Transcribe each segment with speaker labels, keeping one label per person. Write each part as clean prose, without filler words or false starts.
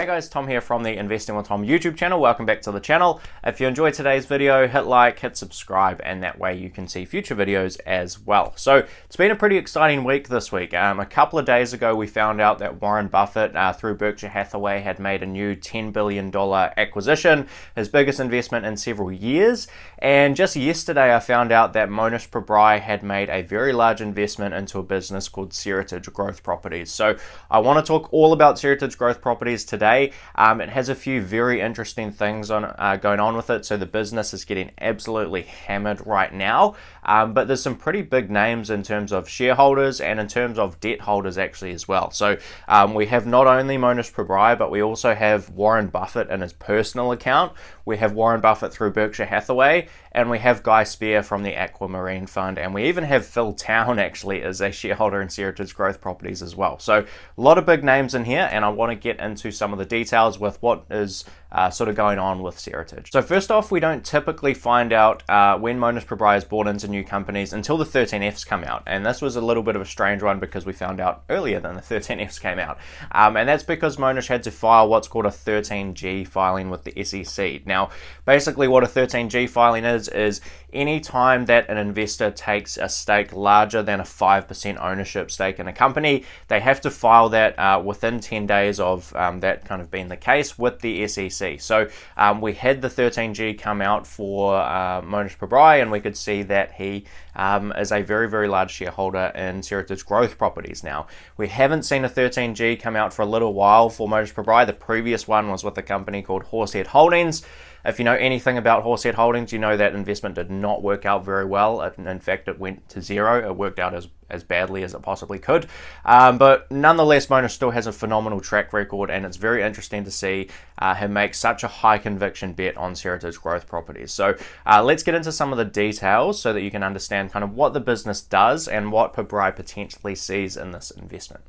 Speaker 1: Hey guys, Tom here from the Investing with Tom YouTube channel. Welcome back to the channel. If you enjoyed today's video, hit like, hit subscribe, and that way you can see future videos as well. So it's been a pretty exciting week this week. A couple of days ago, we found out that Warren Buffett, through Berkshire Hathaway, had made a new $10 billion acquisition, his biggest investment in several years. And just yesterday, I found out that Mohnish Pabrai had made a very large investment into a business called Seritage Growth Properties. So I want to talk all about Seritage Growth Properties today. It has a few very interesting things going on with it. So the business is getting absolutely hammered right now, but there's some pretty big names in terms of shareholders and in terms of debt holders actually as well. So we have not only Mohnish Pabrai, but we also have Warren Buffett in his personal account. We have Warren Buffett through Berkshire Hathaway, and we have Guy Spear from the Aquamarine Fund, and we even have Phil Town actually as a shareholder in Seritage Growth Properties as well. So a lot of big names in here, and I want to get into some of the details with what is sort of going on with Seritage. So first off, we don't typically find out when Mohnish Pabrai is bought into new companies until the 13Fs come out, and this was a little bit of a strange one because we found out earlier than the 13Fs came out, and that's because Mohnish had to file what's called a 13G filing with the SEC. Now, basically what a 13G filing is any time that an investor takes a stake larger than a 5% ownership stake in a company, they have to file that within 10 days of that kind of being the case with the SEC. So we had the 13G come out for Mohnish Pabrai, and we could see that he is a very, very large shareholder in Seritage Growth Properties now. We haven't seen a 13G come out for a little while for Mohnish Pabrai. The previous one was with a company called Horsehead Holdings. If you know anything about Horsehead Holdings, you know that investment did not work out very well. In fact, it went to zero. It worked out as badly as it possibly could. But nonetheless, Mohnish still has a phenomenal track record, and it's very interesting to see him make such a high conviction bet on Seritage Growth Properties. So let's get into some of the details so that you can understand kind of what the business does and what Pabrai potentially sees in this investment.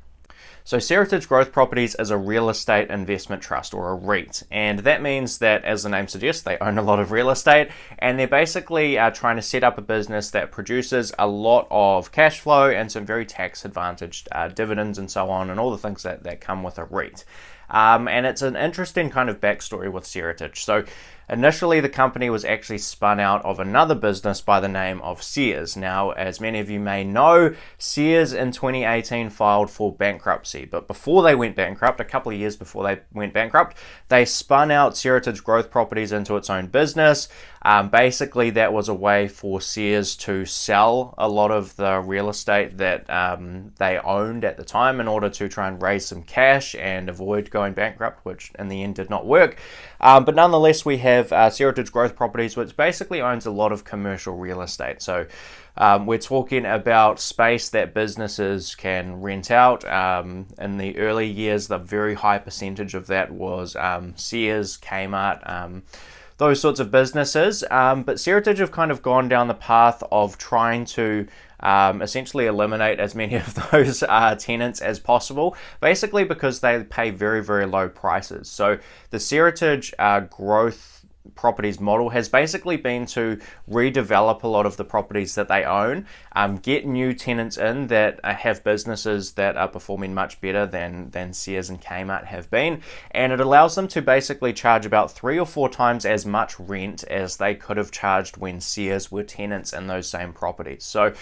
Speaker 1: So Seritage Growth Properties is a real estate investment trust, or a REIT, and that means that, as the name suggests, they own a lot of real estate, and they're basically trying to set up a business that produces a lot of cash flow and some very tax advantaged dividends and so on, and all the things that come with a REIT. And it's an interesting kind of backstory with Seritage. So initially, the company was actually spun out of another business by the name of Sears. Now, as many of you may know, Sears in 2018 filed for bankruptcy. But before they went bankrupt, a couple of years before they went bankrupt, they spun out Seritage Growth Properties into its own business. Basically, that was a way for Sears to sell a lot of the real estate that they owned at the time in order to try and raise some cash and avoid going bankrupt, which in the end did not work. But nonetheless, we have Seritage Growth Properties, which basically owns a lot of commercial real estate. So we're talking about space that businesses can rent out. In the early years, the very high percentage of that was Sears, Kmart, those sorts of businesses. But Seritage have kind of gone down the path of trying to essentially eliminate as many of those tenants as possible, basically because they pay very, very low prices. So the Seritage Growth Properties model has basically been to redevelop a lot of the properties that they own, get new tenants in that have businesses that are performing much better than Sears and Kmart have been, and it allows them to basically charge about 3 or 4 times as much rent as they could have charged when Sears were tenants in those same properties. So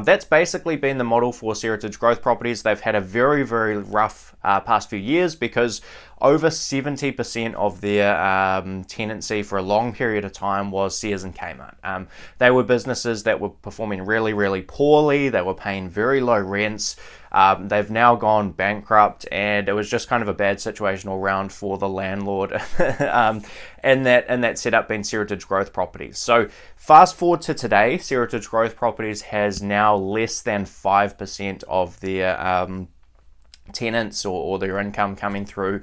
Speaker 1: that's basically been the model for Seritage Growth Properties. They've had a very, very rough past few years because over 70% of their tenancy for a long period of time was Sears and Kmart. They were businesses that were performing really, really poorly. They were paying very low rents. They've now gone bankrupt, and it was just kind of a bad situation all around for the landlord and that setup being Seritage Growth Properties. So fast forward to today, Seritage Growth Properties has now less than 5% of their tenants or their income coming through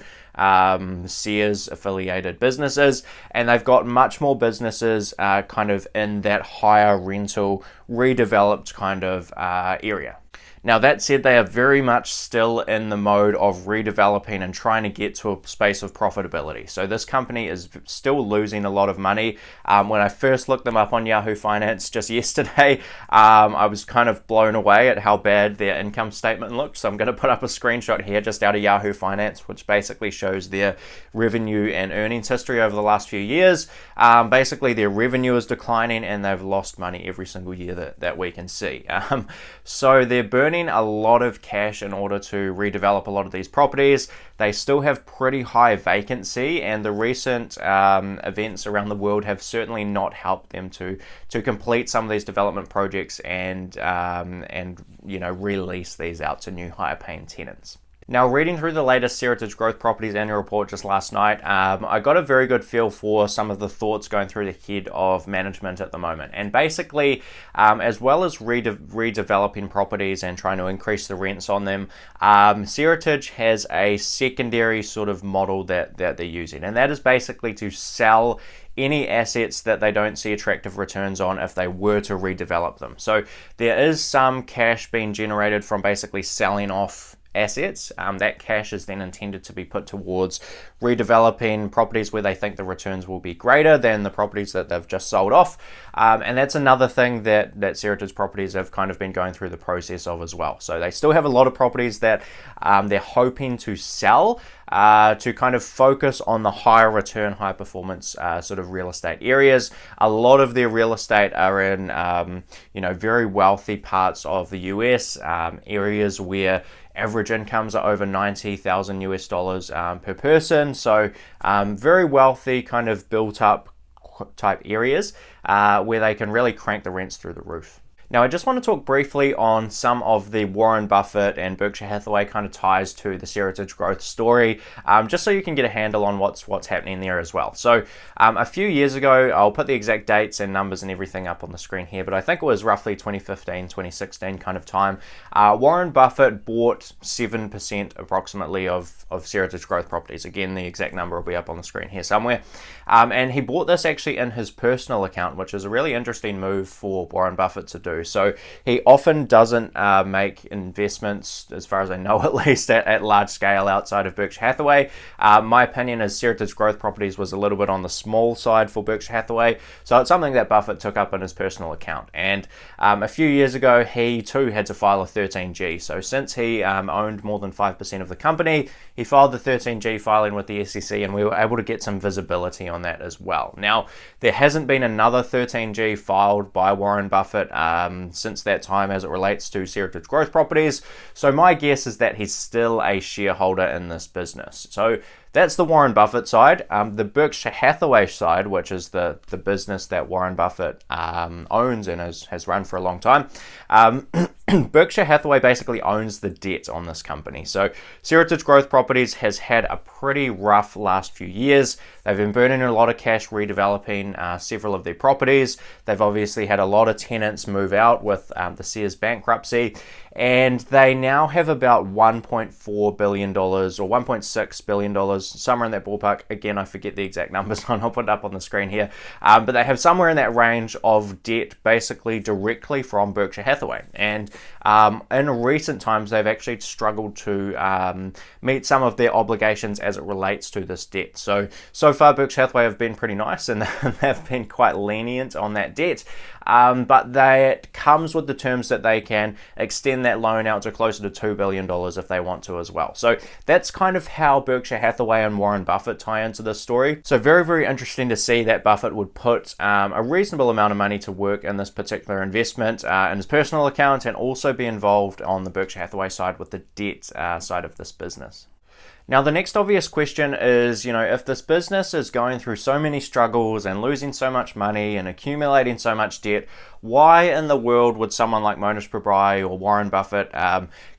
Speaker 1: Sears affiliated businesses, and they've got much more businesses kind of in that higher rental redeveloped kind of area. Now, that said, they are very much still in the mode of redeveloping and trying to get to a space of profitability. So this company is still losing a lot of money. When I first looked them up on Yahoo Finance just yesterday, I was kind of blown away at how bad their income statement looked. So I'm going to put up a screenshot here just out of Yahoo Finance, which basically shows their revenue and earnings history over the last few years. Basically, their revenue is declining and they've lost money every single year that we can see. So they're burning a lot of cash in order to redevelop a lot of these properties. They still have pretty high vacancy, and the recent events around the world have certainly not helped them to complete some of these development projects and release these out to new higher paying tenants. Now, reading through the latest Seritage Growth Properties annual report just last night, I got a very good feel for some of the thoughts going through the head of management at the moment. And basically, as well as redeveloping properties and trying to increase the rents on them, Seritage has a secondary sort of model that they're using. And that is basically to sell any assets that they don't see attractive returns on if they were to redevelop them. So there is some cash being generated from basically selling off assets. That cash is then intended to be put towards redeveloping properties where they think the returns will be greater than the properties that they've just sold off. And that's another thing that Seritage Properties have kind of been going through the process of as well. So they still have a lot of properties that they're hoping to sell to kind of focus on the higher return, high performance sort of real estate areas. A lot of their real estate are in very wealthy parts of the US, areas where average incomes are over $90,000 per person. So very wealthy, kind of built up type areas where they can really crank the rents through the roof. Now, I just want to talk briefly on some of the Warren Buffett and Berkshire Hathaway kind of ties to the Seritage Growth story, just so you can get a handle on what's happening there as well. So a few years ago, I'll put the exact dates and numbers and everything up on the screen here, but I think it was roughly 2015, 2016 kind of time. Warren Buffett bought 7% approximately of Seritage Growth Properties. Again, the exact number will be up on the screen here somewhere. And he bought this actually in his personal account, which is a really interesting move for Warren Buffett to do. So he often doesn't make investments, as far as I know at least, at large scale outside of Berkshire Hathaway. My opinion is Seritage Growth Properties was a little bit on the small side for Berkshire Hathaway, so it's something that Buffett took up in his personal account. And a few years ago, he too had to file a 13G. So since he owned more than 5% of the company, he filed the 13G filing with the SEC, and we were able to get some visibility on that as well. Now, there hasn't been another 13G filed by Warren Buffett since that time as it relates to Seritage Growth Properties. So my guess is that he's still a shareholder in this business. So that's the Warren Buffett side. The Berkshire Hathaway side, which is the business that Warren Buffett owns and has run for a long time, Berkshire Hathaway basically owns the debt on this company. So Seritage Growth Properties has had a pretty rough last few years. They've been burning a lot of cash redeveloping several of their properties. They've obviously had a lot of tenants move out with the Sears bankruptcy, and they now have about $1.4 billion or $1.6 billion, somewhere in that ballpark. Again, I forget the exact numbers, and I'll put it up on the screen here. But they have somewhere in that range of debt basically directly from Berkshire Hathaway. And in recent times, they've actually struggled to meet some of their obligations as it relates to this debt. So far, Berkshire Hathaway have been pretty nice, and they've been quite lenient on that debt. But that comes with the terms that they can extend that loan out to closer to $2 billion if they want to as well. So that's kind of how Berkshire Hathaway and Warren Buffett tie into this story. So very, very interesting to see that Buffett would put a reasonable amount of money to work in this particular investment in his personal account, and also be involved on the Berkshire Hathaway side with the debt side of this business. Now, the next obvious question is, if this business is going through so many struggles and losing so much money and accumulating so much debt, why in the world would someone like Mohnish Pabrai or Warren Buffett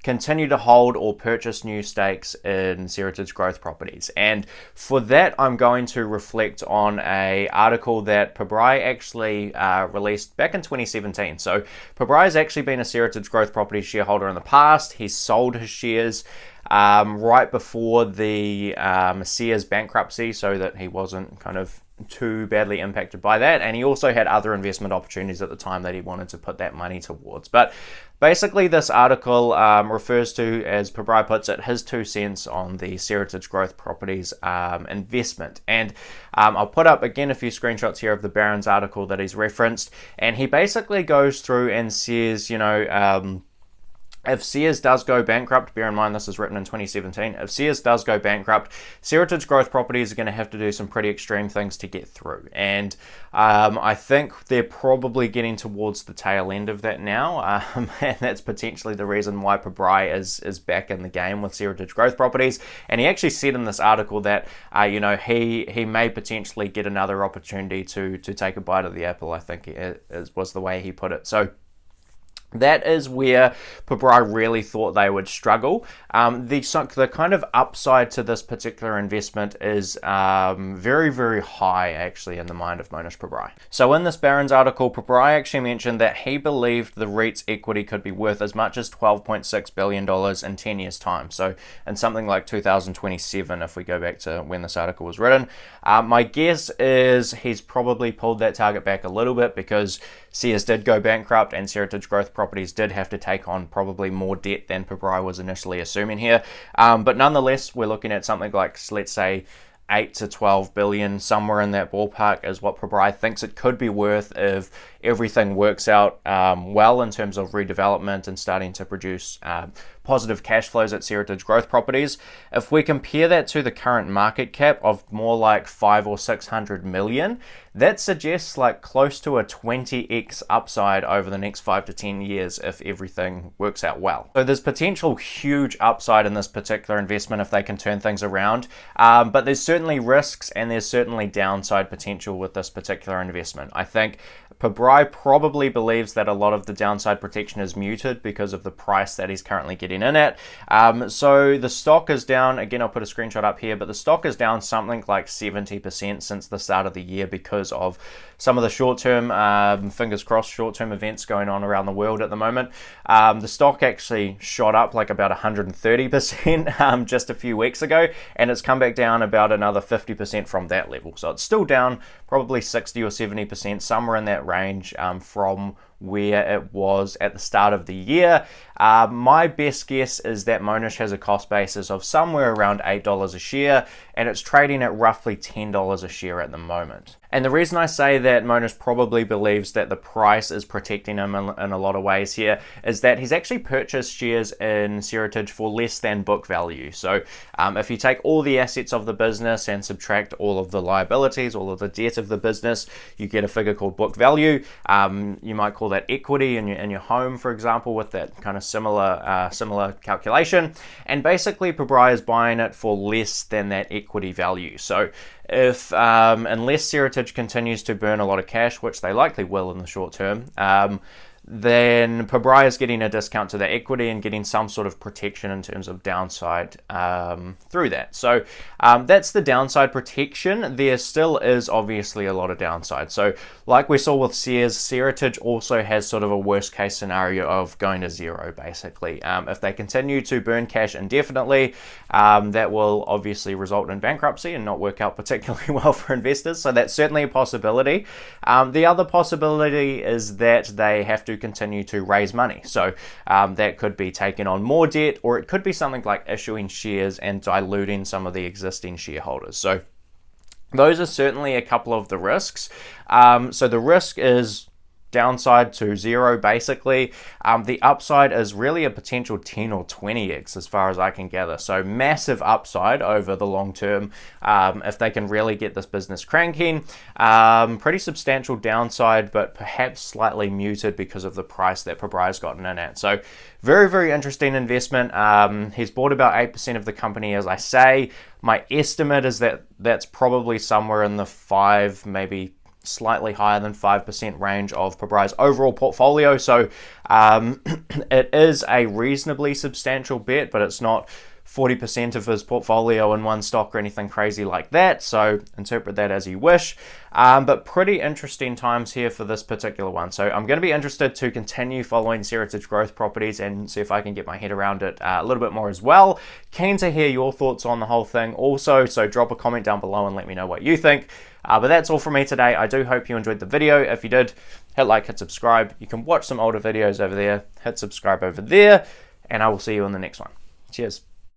Speaker 1: continue to hold or purchase new stakes in Seritage Growth Properties? And for that, I'm going to reflect on an article that Pabrai actually released back in 2017. So Pabrai has actually been a Seritage Growth Properties shareholder in the past. He's sold his shares right before the Sears bankruptcy, so that he wasn't kind of too badly impacted by that, and he also had other investment opportunities at the time that he wanted to put that money towards. But basically, this article refers to, as Pabrai puts it, his 2 cents on the Seritage Growth Properties investment. And I'll put up again a few screenshots here of the Barron's article that he's referenced, and he basically goes through and says, if Sears does go bankrupt, bear in mind this is written in 2017, if Sears does go bankrupt, Seritage Growth Properties are going to have to do some pretty extreme things to get through. And I think they're probably getting towards the tail end of that now. And that's potentially the reason why Pabrai is back in the game with Seritage Growth Properties. And he actually said in this article that, he may potentially get another opportunity to take a bite of the apple, I think was the way he put it. So that is where Pabrai really thought they would struggle. The kind of upside to this particular investment is very, very high, actually, in the mind of Mohnish Pabrai. So in this Barron's article, Pabrai actually mentioned that he believed the REIT's equity could be worth as much as $12.6 billion in 10 years' time. So in something like 2027, if we go back to when this article was written. My guess is he's probably pulled that target back a little bit because Sears did go bankrupt and Seritage Growth Properties did have to take on probably more debt than Pabrai was initially assuming here. But nonetheless, we're looking at something like, let's say, 8 to 12 billion, somewhere in that ballpark is what Pabrai thinks it could be worth if everything works out well in terms of redevelopment and starting to produce positive cash flows at Seritage Growth Properties. If we compare that to the current market cap of more like 500 or 600 million, that suggests like close to a 20x upside over the next 5 to 10 years if everything works out well. So there's potential huge upside in this particular investment if they can turn things around, but there's certainly risks and there's certainly downside potential with this particular investment. I think Pabrai probably believes that a lot of the downside protection is muted because of the price that he's currently getting in at. So the stock is down, again I'll put a screenshot up here, but the stock is down something like 70% since the start of the year because of some of the short-term, fingers crossed, short-term events going on around the world at the moment. The stock actually shot up like about 130% just a few weeks ago, and it's come back down about another 50% from that level. So it's still down probably 60 or 70%, somewhere in that range from where it was at the start of the year. My best guess is that Mohnish has a cost basis of somewhere around $8 a share, and it's trading at roughly $10 a share at the moment. And the reason I say that Mohnish probably believes that the price is protecting him in a lot of ways here is that he's actually purchased shares in Seritage for less than book value. So if you take all the assets of the business and subtract all of the liabilities, all of the debt of the business, you get a figure called book value. You might call that equity in your home, for example, with that kind of similar calculation. And basically Pabrai is buying it for less than that equity value. So if unless Seritage continues to burn a lot of cash, which they likely will in the short term, then Pabrai is getting a discount to the equity and getting some sort of protection in terms of downside through that. So that's the downside protection. There still is obviously a lot of downside. So like we saw with Sears, Seritage also has sort of a worst case scenario of going to zero basically. If they continue to burn cash indefinitely, that will obviously result in bankruptcy and not work out particularly well for investors. So that's certainly a possibility. The other possibility is that they have to continue to raise money. So that could be taking on more debt, or it could be something like issuing shares and diluting some of the existing shareholders. So those are certainly a couple of the risks. So the risk is downside to zero basically. The upside is really a potential 10 or 20x as far as I can gather. So massive upside over the long term if they can really get this business cranking. Pretty substantial downside, but perhaps slightly muted because of the price that Pabrai's gotten in at. So very, very interesting investment. He's bought about 8% of the company, as I say. My estimate is that that's probably somewhere in the 5, maybe slightly higher than 5% range of Pabrai's overall portfolio. So it is a reasonably substantial bet, but it's not 40% of his portfolio in one stock or anything crazy like that, so interpret that as you wish. But pretty interesting times here for this particular one. So I'm going to be interested to continue following Seritage Growth Properties and see if I can get my head around it a little bit more as well. Keen to hear your thoughts on the whole thing also, so drop a comment down below and let me know what you think. But that's all from me today. I do hope you enjoyed the video. If you did, hit like, hit subscribe. You can watch some older videos over there, hit subscribe over there, and I will see you in the next one. Cheers.